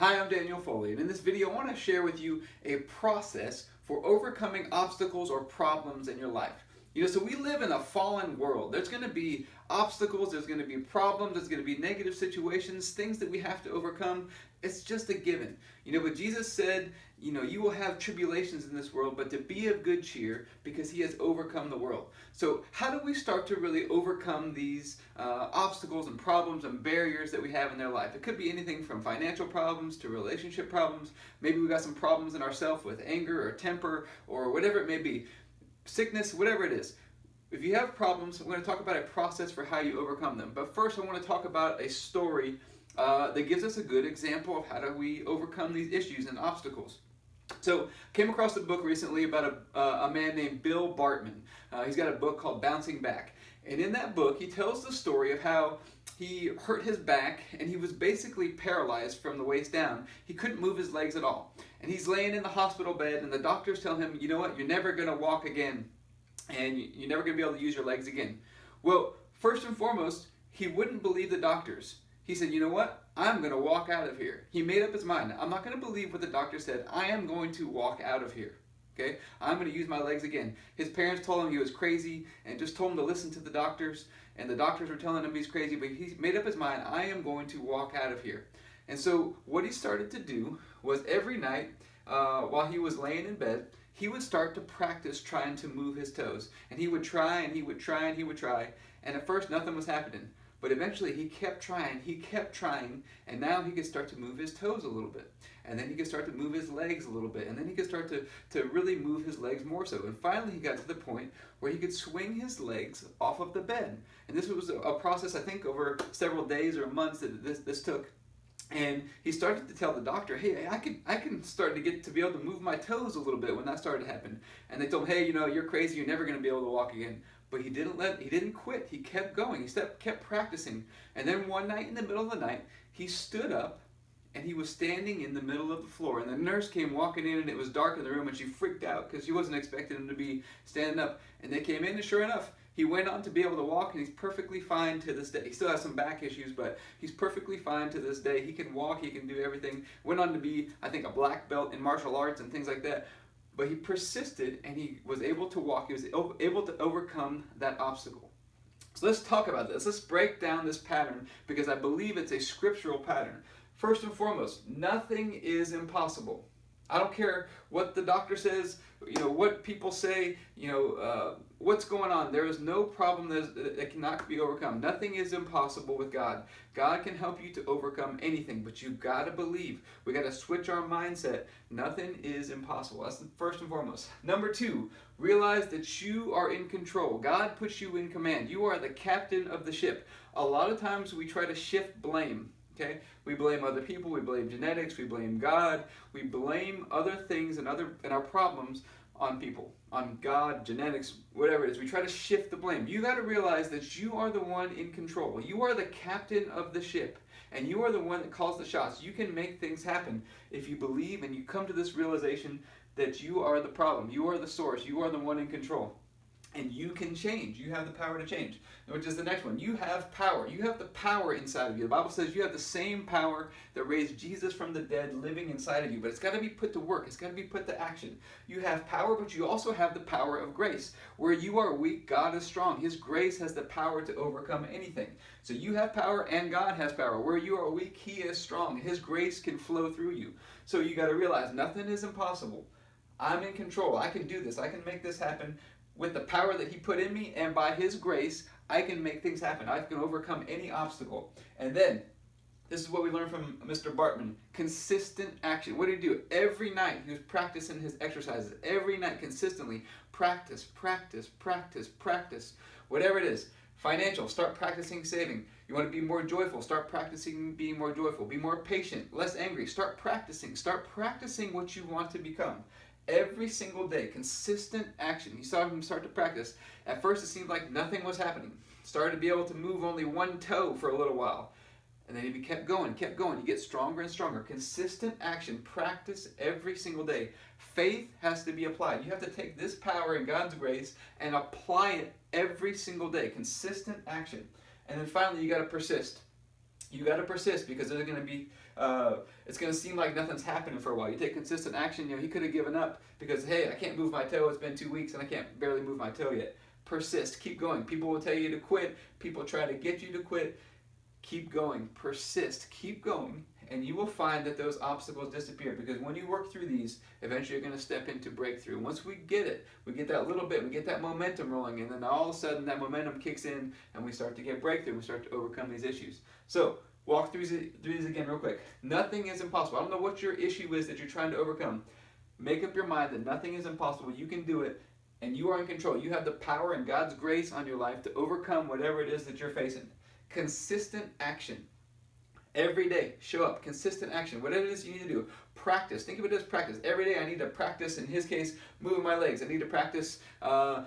Hi, I'm Daniel Foley, and in this video I want to share with you a process for overcoming obstacles or problems in your life. So we live in a fallen world. There's going to be obstacles, there's going to be problems, there's going to be negative situations, things that we have to overcome. It's just a given. But Jesus said, you will have tribulations in this world, but to be of good cheer because he has overcome the world. So how do we start to really overcome these obstacles and problems and barriers that we have in their life? It could be anything from financial problems to relationship problems. Maybe we got some problems in ourselves with anger or temper or whatever it may be. Sickness, whatever it is. If you have problems, we're going to talk about a process for how you overcome them. But first I want to talk about a story that gives us a good example of how do we overcome these issues and obstacles. So, came across a book recently about a man named Bill Bartman. He's got a book called Bouncing Back. And in that book, he tells the story of how he hurt his back and he was basically paralyzed from the waist down. He couldn't move his legs at all. And he's laying in the hospital bed and the doctors tell him, you know what, you're never going to walk again and you're never going to be able to use your legs again. Well, first and foremost, he wouldn't believe the doctors. He said, you know what, I'm going to walk out of here. He made up his mind. I'm not going to believe what the doctor said. I am going to walk out of here. Okay, I'm going to use my legs again. His parents told him he was crazy and just told him to listen to the doctors. And the doctors were telling him he's crazy, but he made up his mind, I am going to walk out of here. And so what he started to do was every night while he was laying in bed, he would start to practice trying to move his toes. And he would try and he would try and he would try. And at first nothing was happening. But eventually he kept trying, and now he could start to move his toes a little bit. And then he could start to move his legs a little bit. And then he could start to really move his legs more so. And finally he got to the point where he could swing his legs off of the bed. And this was a process, I think, over several days or months that this took. And he started to tell the doctor, hey, I can start to get to be able to move my toes a little bit when that started to happen. And they told him, hey, you're crazy, you're never going to be able to walk again. But he didn't quit. He kept going. He kept practicing. And then one night in the middle of the night, he stood up and he was standing in the middle of the floor. And the nurse came walking in and it was dark in the room and she freaked out because she wasn't expecting him to be standing up. And they came in and sure enough, he went on to be able to walk and he's perfectly fine to this day. He still has some back issues, but he's perfectly fine to this day. He can walk, he can do everything. Went on to be, I think, a black belt in martial arts and things like that. But he persisted and he was able to walk. He was able to overcome that obstacle. So let's talk about this. Let's break down this pattern because I believe it's a scriptural pattern. First and foremost, nothing is impossible. I don't care what the doctor says, what people say, what's going on. There is no problem that cannot be overcome. Nothing is impossible with God. God can help you to overcome anything, but you've got to believe. We got to switch our mindset. Nothing is impossible. That's the first and foremost. Number two, realize that you are in control. God puts you in command. You are the captain of the ship. A lot of times we try to shift blame. Okay? We blame other people, we blame genetics, we blame God, we blame other things and our problems on people, on God, genetics, whatever it is. We try to shift the blame. You got to realize that you are the one in control. You are the captain of the ship, and you are the one that calls the shots. You can make things happen if you believe and you come to this realization that you are the problem. You are the source. You are the one in control. And you can change. You have the power to change. Which is the next one. You have power. You have the power inside of you. The Bible says you have the same power that raised Jesus from the dead living inside of you. But it's got to be put to work. It's got to be put to action. You have power, but you also have the power of grace. Where you are weak, God is strong. His grace has the power to overcome anything. So you have power and God has power. Where you are weak, He is strong. His grace can flow through you. So you got to realize nothing is impossible. I'm in control. I can do this. I can make this happen. With the power that He put in me and by His grace, I can make things happen. I can overcome any obstacle. And then, this is what we learned from Mr. Bartman. Consistent action. What did he do? Every night, he was practicing his exercises. Every night, consistently. Practice, practice, practice, practice. Whatever it is. Financial, start practicing saving. You want to be more joyful, start practicing being more joyful. Be more patient, less angry. Start practicing. Start practicing what you want to become. Every single day, consistent action. You saw him start to practice. At first it seemed like nothing was happening. Started to be able to move only one toe for a little while. And then he kept going. You get stronger and stronger. Consistent action. Practice every single day. Faith has to be applied. You have to take this power and God's grace and apply it every single day. Consistent action. And then finally, you got to persist. You got to persist because there's going to be It's going to seem like nothing's happening for a while. You take consistent action. He could have given up because, hey, I can't move my toe. It's been 2 weeks and I can't barely move my toe yet. Persist. Keep going. People will tell you to quit. People try to get you to quit. Keep going. Persist. Keep going. And you will find that those obstacles disappear, because when you work through these, eventually you're going to step into breakthrough. Once we get it, we get that little bit, we get that momentum rolling, and then all of a sudden that momentum kicks in and we start to get breakthrough. We start to overcome these issues. So walk through these again real quick. Nothing is impossible. I don't know what your issue is that you're trying to overcome. Make up your mind that nothing is impossible. You can do it, and you are in control. You have the power and God's grace on your life to overcome whatever it is that you're facing. Consistent action. Every day, show up, consistent action, whatever it is you need to do. Practice, think of it as practice. Every day I need to practice, in his case, moving my legs. I need to practice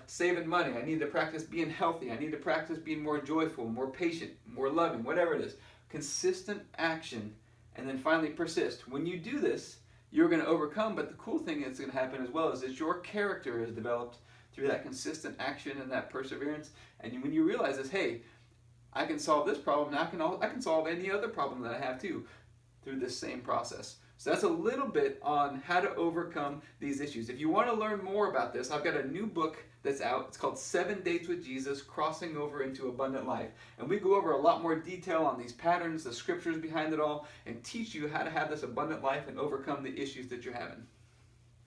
saving money. I need to practice being healthy. I need to practice being more joyful, more patient, more loving, whatever it is. Consistent action, and then finally persist. When you do this, you're going to overcome, but the cool thing that's going to happen as well is that your character is developed through that consistent action and that perseverance. And when you realize this, hey, I can solve this problem, now I can solve any other problem that I have too through this same process. So that's a little bit on how to overcome these issues. If you want to learn more about this, I've got a new book that's out. It's called 7 Dates with Jesus, Crossing Over into Abundant Life. And we go over a lot more detail on these patterns, the scriptures behind it all, and teach you how to have this abundant life and overcome the issues that you're having.